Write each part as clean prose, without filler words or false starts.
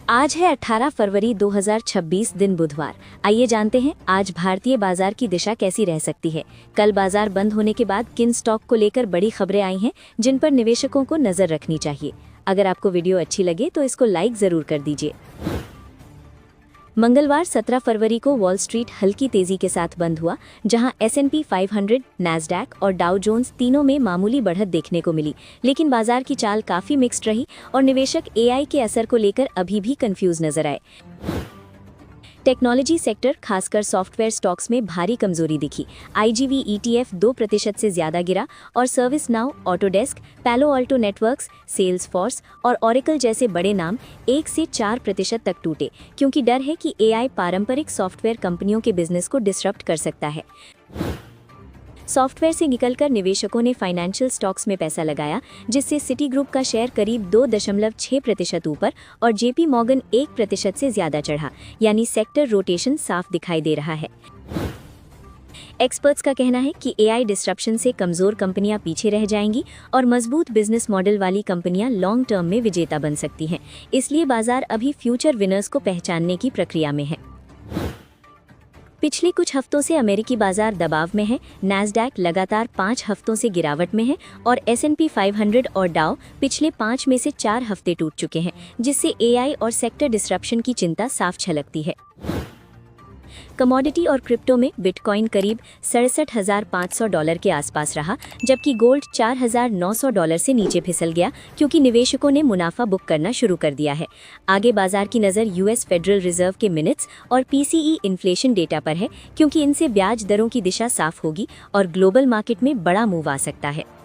आज है 18 फरवरी 2026 दिन बुधवार। आइए जानते हैं आज भारतीय बाजार की दिशा कैसी रह सकती है। कल बाजार बंद होने के बाद किन स्टॉक को लेकर बड़ी खबरें आई हैं जिन पर निवेशकों को नजर रखनी चाहिए। अगर आपको वीडियो अच्छी लगे तो इसको लाइक जरूर कर दीजिए। मंगलवार 17 फरवरी को वॉल स्ट्रीट हल्की तेजी के साथ बंद हुआ, जहां S&P 500, नैस्डैक और डाउ जोन्स तीनों में मामूली बढ़त देखने को मिली। लेकिन बाजार की चाल काफी मिक्स्ड रही और निवेशक AI के असर को लेकर अभी भी कंफ्यूज नजर आए। टेक्नोलॉजी सेक्टर खासकर सॉफ्टवेयर स्टॉक्स में भारी कमजोरी दिखी। IGV ETF 2% से ज्यादा गिरा और सर्विस नाउ, ऑटोडेस्क, पैलो अल्टो नेटवर्क्स, सेल्सफोर्स और ओरेकल जैसे बड़े नाम 1 से 4% तक टूटे, क्योंकि डर है कि AI पारंपरिक सॉफ्टवेयर कंपनियों के बिजनेस को डिसरप्ट कर सकता है। सॉफ्टवेयर से निकलकर निवेशकों ने फाइनेंशियल स्टॉक्स में पैसा लगाया, जिससे सिटी ग्रुप का शेयर करीब 2.6% ऊपर और JP मॉर्गन 1% से ज्यादा चढ़ा, यानी सेक्टर रोटेशन साफ दिखाई दे रहा है। एक्सपर्ट्स का कहना है कि AI डिस्ट्रप्शन से कमजोर कंपनियां पीछे रह जाएंगी और मजबूत बिजनेस मॉडल वाली कंपनियां लॉन्ग टर्म में विजेता बन सकती हैं। इसलिए बाजार अभी फ्यूचर विनर्स को पहचानने की प्रक्रिया में है। पिछले कुछ हफ्तों से अमेरिकी बाजार दबाव में है। नैस्डैक लगातार 5 हफ्तों से गिरावट में है और S&P 500 और डाउ पिछले 5 में से 4 हफ्ते टूट चुके हैं, जिससे AI और सेक्टर डिस्ट्रप्शन की चिंता साफ झलकती है। कमोडिटी और क्रिप्टो में बिटकॉइन करीब $67,500 के आसपास रहा, जबकि गोल्ड $4,900 से नीचे फिसल गया, क्योंकि निवेशकों ने मुनाफा बुक करना शुरू कर दिया है। आगे बाजार की नज़र US फेडरल रिजर्व के मिनट्स और PCE इन्फ्लेशन डेटा पर है, क्योंकि इनसे ब्याज दरों की दिशा साफ होगी और ग्लोबल मार्केट में बड़ा मूव आ सकता है।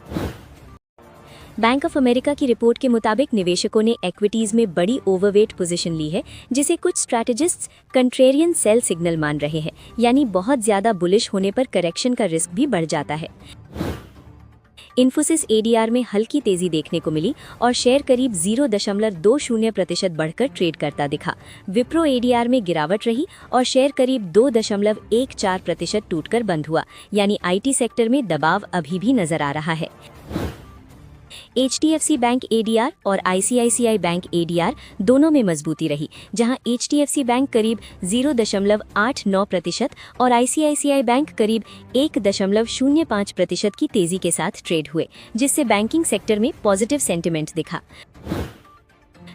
बैंक ऑफ अमेरिका की रिपोर्ट के मुताबिक निवेशकों ने इक्विटीज में बड़ी ओवरवेट पोजीशन ली है, जिसे कुछ स्ट्रैटेजिस्ट्स कंट्रेरियन सेल सिग्नल मान रहे हैं, यानी बहुत ज्यादा बुलिश होने पर करेक्शन का रिस्क भी बढ़ जाता है। इन्फोसिस ADR में हल्की तेजी देखने को मिली और शेयर करीब 0.20% बढ़कर ट्रेड करता दिखा। विप्रो ADR में गिरावट रही और शेयर करीब 2.14% टूटकर बंद हुआ, यानी IT सेक्टर में दबाव अभी भी नजर आ रहा है। HDFC बैंक ADR और ICICI बैंक ADR दोनों में मजबूती रही, जहां HDFC बैंक करीब 0.89% और ICICI बैंक करीब 1.05% की तेजी के साथ ट्रेड हुए, जिससे बैंकिंग सेक्टर में पॉजिटिव सेंटिमेंट दिखा।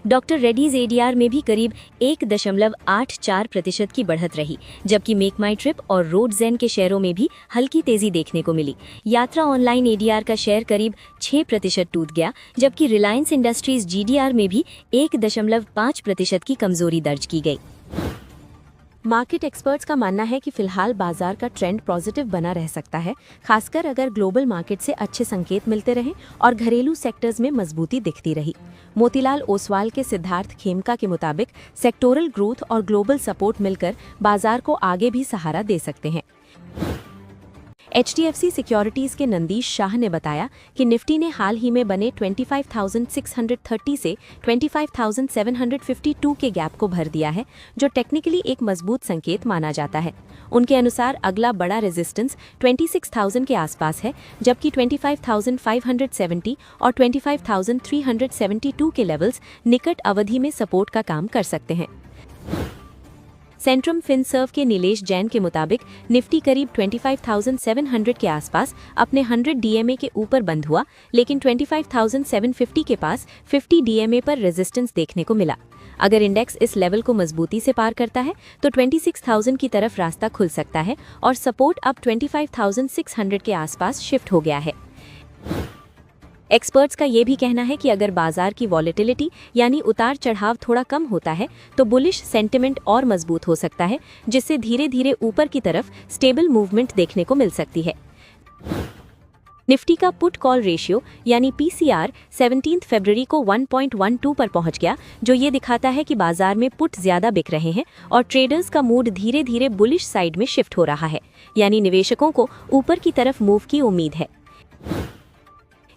डॉक्टर रेड्डीज ADR में भी करीब 1.84% की बढ़त रही, जबकि मेक माई ट्रिप और रोडजेन के शेयरों में भी हल्की तेजी देखने को मिली। यात्रा ऑनलाइन ADR का शेयर करीब 6% टूट गया, जबकि रिलायंस इंडस्ट्रीज GDR में भी 1.5% की कमजोरी दर्ज की गई। मार्केट एक्सपर्ट्स का मानना है कि फिलहाल बाजार का ट्रेंड पॉजिटिव बना रह सकता है, खासकर अगर ग्लोबल मार्केट से अच्छे संकेत मिलते रहें और घरेलू सेक्टर्स में मजबूती दिखती रही। मोतीलाल ओसवाल के सिद्धार्थ खेमका के मुताबिक सेक्टोरल ग्रोथ और ग्लोबल सपोर्ट मिलकर बाजार को आगे भी सहारा दे सकते हैं। HDFC सिक्योरिटीज के नंदीश शाह ने बताया कि निफ्टी ने हाल ही में बने 25,630 से 25,752 के गैप को भर दिया है, जो टेक्निकली एक मजबूत संकेत माना जाता है। उनके अनुसार अगला बड़ा रेजिस्टेंस 26,000 के आसपास है, जबकि 25,570 और 25,372 के लेवल्स निकट अवधि में सपोर्ट का काम कर सकते हैं। सेंट्रम फिनसर्व के नीलेश जैन के मुताबिक निफ्टी करीब 25,700 के आसपास अपने 100 DMA के ऊपर बंद हुआ, लेकिन 25,750 के पास 50 DMA पर रेजिस्टेंस देखने को मिला। अगर इंडेक्स इस लेवल को मजबूती से पार करता है तो 26,000 की तरफ रास्ता खुल सकता है और सपोर्ट अब 25,600 के आसपास शिफ्ट हो गया है। एक्सपर्ट्स का ये भी कहना है कि अगर बाजार की वॉलेटिलिटी यानी उतार चढ़ाव थोड़ा कम होता है तो बुलिश सेंटिमेंट और मजबूत हो सकता है, जिससे धीरे धीरे ऊपर की तरफ स्टेबल मूवमेंट देखने को मिल सकती है। निफ्टी का पुट कॉल रेशियो यानी PCR 17 फरवरी को 1.12 पर पहुंच गया, जो ये दिखाता है कि बाजार में पुट ज्यादा बिक रहे हैं और ट्रेडर्स का मूड धीरे धीरे बुलिश साइड में शिफ्ट हो रहा है, यानी निवेशकों को ऊपर की तरफ मूव की उम्मीद है।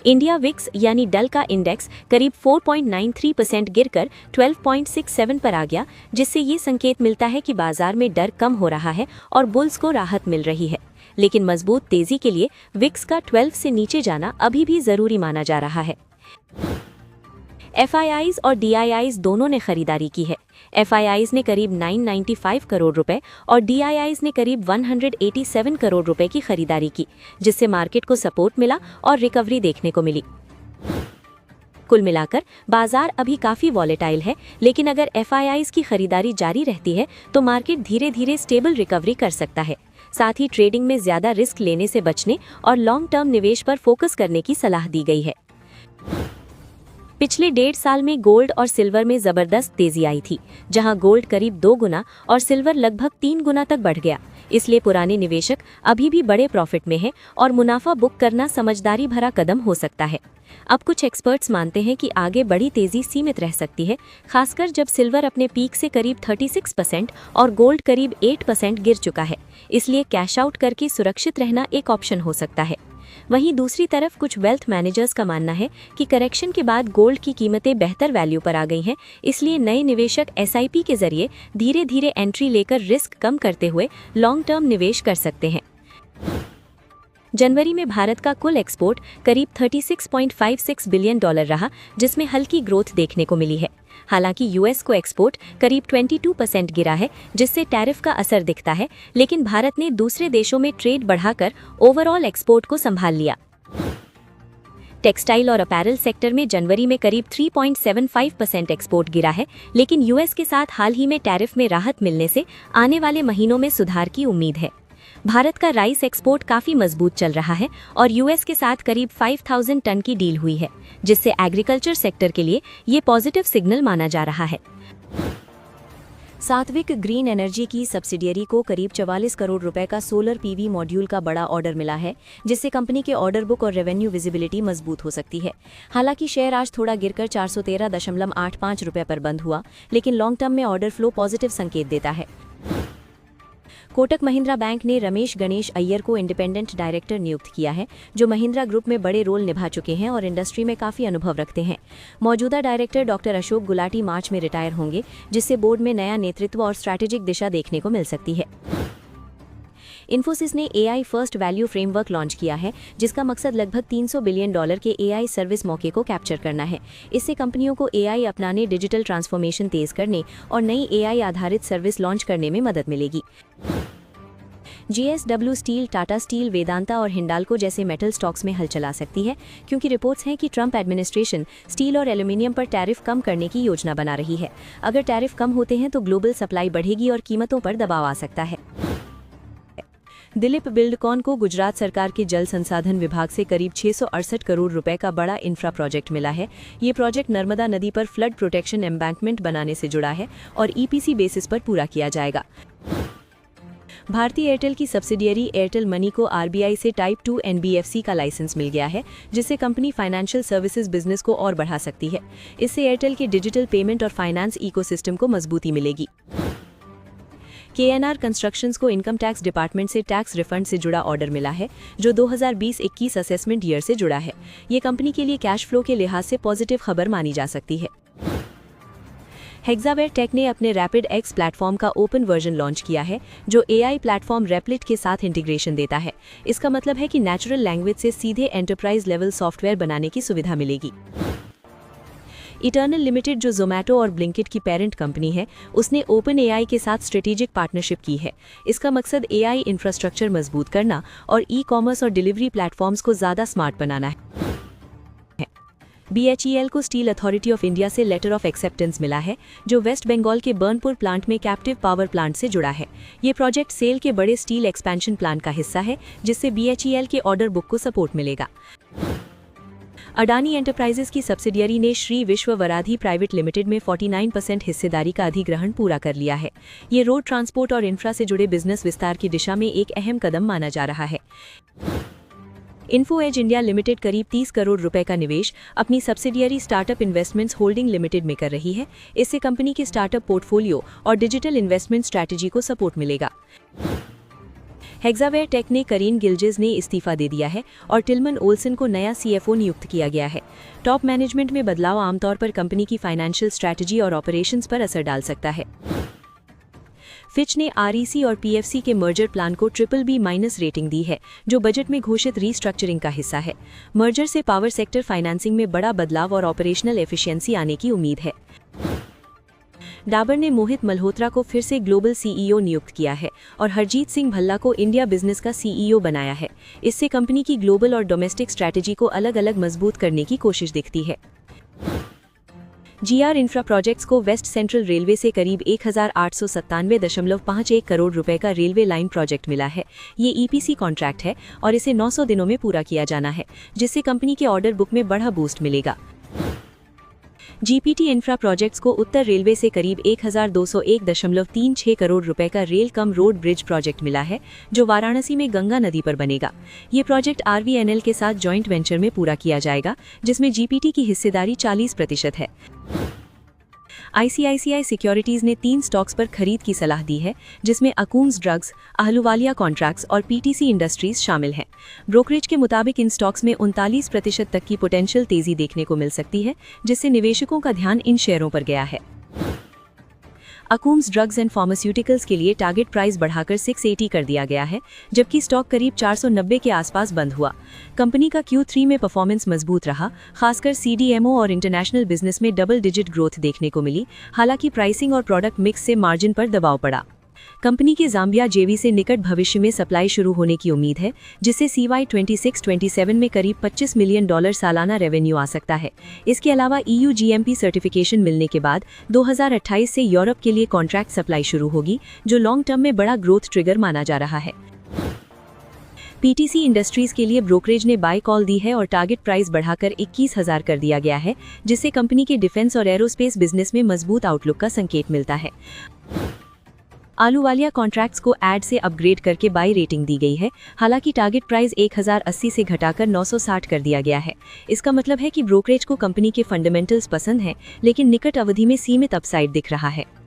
इंडिया विक्स यानी डल का इंडेक्स करीब 4.93% गिरकर 12.67 पर आ गया, जिससे ये संकेत मिलता है कि बाजार में डर कम हो रहा है और बुल्स को राहत मिल रही है। लेकिन मजबूत तेजी के लिए विक्स का 12 से नीचे जाना अभी भी जरूरी माना जा रहा है। FIIs और DIIs दोनों ने खरीदारी की है। FIIs ने करीब 995 करोड़ रुपए और DIIs ने करीब 187 करोड़ रुपए की खरीदारी की, जिससे मार्केट को सपोर्ट मिला और रिकवरी देखने को मिली। कुल मिलाकर बाजार अभी काफी वॉलेटाइल है, लेकिन अगर FIIs की खरीदारी जारी रहती है तो मार्केट धीरे धीरे स्टेबल रिकवरी कर सकता है। साथ ही ट्रेडिंग में ज्यादा रिस्क लेने से बचने और लॉन्ग टर्म निवेश पर फोकस करने की सलाह दी गई है। पिछले 1.5 साल में गोल्ड और सिल्वर में जबरदस्त तेजी आई थी, जहां गोल्ड करीब 2 गुना और सिल्वर लगभग 3 गुना तक बढ़ गया। इसलिए पुराने निवेशक अभी भी बड़े प्रॉफिट में हैं और मुनाफा बुक करना समझदारी भरा कदम हो सकता है। अब कुछ एक्सपर्ट्स मानते हैं कि आगे बड़ी तेजी सीमित रह सकती है, खासकर जब सिल्वर अपने पीक से करीब 36% और गोल्ड करीब 8% गिर चुका है। इसलिए कैश आउट करके सुरक्षित रहना एक ऑप्शन हो सकता है। वहीं दूसरी तरफ कुछ वेल्थ मैनेजर्स का मानना है कि करेक्शन के बाद गोल्ड की कीमतें बेहतर वैल्यू पर आ गई हैं, इसलिए नए निवेशक SIP के जरिए धीरे धीरे एंट्री लेकर रिस्क कम करते हुए लॉन्ग टर्म निवेश कर सकते हैं। जनवरी में भारत का कुल एक्सपोर्ट करीब $36.56 बिलियन रहा, जिसमें हल्की ग्रोथ देखने को मिली है। हालांकि US को एक्सपोर्ट करीब 22% गिरा है, जिससे टैरिफ का असर दिखता है, लेकिन भारत ने दूसरे देशों में ट्रेड बढ़ाकर ओवरऑल एक्सपोर्ट को संभाल लिया। टेक्सटाइल और अपैरल सेक्टर में जनवरी में करीब 3.75% एक्सपोर्ट गिरा है, लेकिन US के साथ हाल ही में टैरिफ में राहत मिलने से आने वाले महीनों में सुधार की उम्मीद है। भारत का राइस एक्सपोर्ट काफी मजबूत चल रहा है और US के साथ करीब 5000 टन की डील हुई है, जिससे एग्रीकल्चर सेक्टर के लिए ये पॉजिटिव सिग्नल माना जा रहा है। सात्विक ग्रीन एनर्जी की सब्सिडियरी को करीब 44 करोड़ रुपए का सोलर PV मॉड्यूल का बड़ा ऑर्डर मिला है, जिससे कंपनी के ऑर्डर बुक और रेवेन्यू विजिबिलिटी मजबूत हो सकती है। हालांकि शेयर आज थोड़ा गिरकर 413.85 रुपए पर बंद हुआ, लेकिन लॉन्ग टर्म में ऑर्डर फ्लो पॉजिटिव संकेत देता है। कोटक महिंद्रा बैंक ने रमेश गणेश अय्यर को इंडिपेंडेंट डायरेक्टर नियुक्त किया है, जो महिंद्रा ग्रुप में बड़े रोल निभा चुके हैं और इंडस्ट्री में काफी अनुभव रखते हैं। मौजूदा डायरेक्टर डॉक्टर अशोक गुलाटी मार्च में रिटायर होंगे, जिससे बोर्ड में नया नेतृत्व और स्ट्रैटेजिक दिशा देखने को मिल सकती है। इन्फोसिस ने AI first value framework launch किया है, जिसका मकसद लगभग $300 बिलियन के AI सर्विस मौके को कैप्चर करना है। इससे कंपनियों को AI अपनाने, डिजिटल ट्रांसफॉर्मेशन तेज करने और नई AI आधारित सर्विस लॉन्च करने में मदद मिलेगी। JSW steel, Tata steel, Vedanta और हिंडाल्को जैसे मेटल स्टॉक्स में हल चला सकती है, क्योंकि रिपोर्ट्स हैं कि ट्रंप एडमिनिस्ट्रेशन स्टील और एल्यूमिनियम पर टैरिफ कम करने की योजना बना रही है। अगर टैरिफ कम होते हैं तो ग्लोबल सप्लाई बढ़ेगी और कीमतों पर दबाव आ सकता है। दिलीप बिल्डकॉन को गुजरात सरकार के जल संसाधन विभाग से करीब 668 करोड़ रुपए का बड़ा इंफ्रा प्रोजेक्ट मिला है। ये प्रोजेक्ट नर्मदा नदी पर फ्लड प्रोटेक्शन एम्बैंकमेंट बनाने से जुड़ा है और EPC बेसिस पर पूरा किया जाएगा। भारतीय एयरटेल की सब्सिडियरी एयरटेल मनी को RBI से टाइप 2 NBFC का लाइसेंस मिल गया है, जिससे कंपनी फाइनेंशियल सर्विसेज बिजनेस को और बढ़ा सकती है। इससे एयरटेल के डिजिटल पेमेंट और फाइनेंस इकोसिस्टम को मजबूती मिलेगी। KNR कंस्ट्रक्शंस को इनकम टैक्स डिपार्टमेंट से टैक्स रिफंड से जुड़ा ऑर्डर मिला है, जो 2020-21 असेसमेंट ईयर से जुड़ा है। ये कंपनी के लिए कैश फ्लो के लिहाज से पॉजिटिव खबर मानी जा सकती है। हेक्सावेयर टेक ने अपने रैपिड X प्लेटफॉर्म का ओपन वर्जन लॉन्च किया है, जो AI प्लेटफॉर्म रेपलिट के साथ इंटीग्रेशन देता है। इसका मतलब है कि नेचुरल लैंग्वेज से सीधे एंटरप्राइज लेवल सॉफ्टवेयर बनाने की सुविधा मिलेगी। इटर्नल लिमिटेड, जो जोमैटो और ब्लिंकिट की पेरेंट कंपनी है, उसने ओपन AI के साथ स्ट्रेटेजिक पार्टनरशिप की है। इसका मकसद AI इंफ्रास्ट्रक्चर मजबूत करना और ई-कॉमर्स और डिलीवरी प्लेटफॉर्म्स को ज़्यादा स्मार्ट बनाना है। BHEL को स्टील अथॉरिटी ऑफ इंडिया से लेटर ऑफ एक्सेप्टेंस मिला है, जो वेस्ट बंगाल के बर्नपुर प्लांट में कैप्टिव पावर प्लांट से जुड़ा है। ये प्रोजेक्ट सेल के बड़े स्टील एक्सपेंशन प्लान का हिस्सा है, जिससे BHEL के ऑर्डर बुक को सपोर्ट मिलेगा। अडानी एंटरप्राइजेस की सब्सिडियरी ने श्री विश्व वराधी प्राइवेट लिमिटेड में 49% हिस्सेदारी का अधिग्रहण पूरा कर लिया है। ये रोड ट्रांसपोर्ट और इंफ्रा से जुड़े बिजनेस विस्तार की दिशा में एक अहम कदम माना जा रहा है। इन्फो एज इंडिया लिमिटेड करीब 30 करोड़ रुपए का निवेश अपनी subsidiary startup investments holding limited में कर रही है। इससे कंपनी के स्टार्टअप पोर्टफोलियो और डिजिटल इन्वेस्टमेंट स्ट्रैटेजी को सपोर्ट मिलेगा। हेक्सावेयर टेक ने करीन गिल्जेस ने इस्तीफा दे दिया है और टिलमन ओल्सन को नया CFO नियुक्त किया गया है। टॉप मैनेजमेंट में बदलाव आमतौर पर कंपनी की फाइनेंशियल स्ट्रैटेजी और ऑपरेशंस पर असर डाल सकता है। फिच ने REC और PFC के मर्जर प्लान को BBB- रेटिंग दी है, जो बजट में घोषित रीस्ट्रक्चरिंग का हिस्सा है। मर्जर से पावर सेक्टर फाइनेंसिंग में बड़ा बदलाव और ऑपरेशनल एफिशिएंसी आने की उम्मीद है। डाबर ने मोहित मल्होत्रा को फिर से ग्लोबल CEO नियुक्त किया है और हरजीत सिंह भल्ला को इंडिया बिजनेस का CEO बनाया है। इससे कंपनी की ग्लोबल और डोमेस्टिक स्ट्रैटेजी को अलग अलग मजबूत करने की कोशिश दिखती है। GR इंफ्रा प्रोजेक्ट्स को वेस्ट सेंट्रल रेलवे से करीब 1897.51 करोड़ रुपए का रेलवे लाइन प्रोजेक्ट मिला है। ये EPC कॉन्ट्रैक्ट है और इसे 900 दिनों में पूरा किया जाना है, जिससे कंपनी के ऑर्डर बुक में बड़ा बूस्ट मिलेगा। GPT इंफ्रा प्रोजेक्ट्स को उत्तर रेलवे से करीब 1201.36 करोड़ रुपए का rail cum road bridge project मिला है, जो वाराणसी में गंगा नदी पर बनेगा। ये प्रोजेक्ट RVNL के साथ जॉइंट वेंचर में पूरा किया जाएगा, जिसमें GPT की हिस्सेदारी 40% है। ICICI सिक्योरिटीज ने 3 स्टॉक्स पर खरीद की सलाह दी है, जिसमें अकूम्स ड्रग्स, अहलुवालिया कॉन्ट्रैक्ट्स और PTC इंडस्ट्रीज शामिल हैं। ब्रोकरेज के मुताबिक इन स्टॉक्स में 39% तक की पोटेंशियल तेजी देखने को मिल सकती है, जिससे निवेशकों का ध्यान इन शेयरों पर गया है। अकूम्स ड्रग्स एंड फार्मास्यूटिकल्स के लिए टारगेट प्राइस बढ़ाकर 680 कर दिया गया है, जबकि स्टॉक करीब 490 के आसपास बंद हुआ। कंपनी का Q3 में परफॉर्मेंस मजबूत रहा, खासकर CDMO और इंटरनेशनल बिजनेस में डबल डिजिट ग्रोथ देखने को मिली। हालांकि प्राइसिंग और प्रोडक्ट मिक्स से मार्जिन पर दबाव पड़ा। कंपनी के जाम्बिया JV से निकट भविष्य में सप्लाई शुरू होने की उम्मीद है, जिससे CY 26-27 में करीब $25 मिलियन सालाना रेवेन्यू आ सकता है। इसके अलावा EU GMP सर्टिफिकेशन मिलने के बाद 2028 से यूरोप के लिए कॉन्ट्रैक्ट सप्लाई शुरू होगी, जो लॉन्ग टर्म में बड़ा ग्रोथ ट्रिगर माना जा रहा है। PTC इंडस्ट्रीज के लिए ब्रोकरेज ने बाय कॉल दी है और टारगेट प्राइस बढ़ाकर 21,000 कर दिया गया है, जिससे कंपनी के डिफेंस और एरोस्पेस बिजनेस में मजबूत आउटलुक का संकेत मिलता है। आलूवालिया कॉन्ट्रैक्ट्स को ऐड से अपग्रेड करके बाई रेटिंग दी गई है। हालांकि टारगेट प्राइस 1080 से घटाकर 960 कर दिया गया है। इसका मतलब है कि ब्रोकरेज को कंपनी के फंडामेंटल्स पसंद हैं, लेकिन निकट अवधि में सीमित अपसाइड दिख रहा है।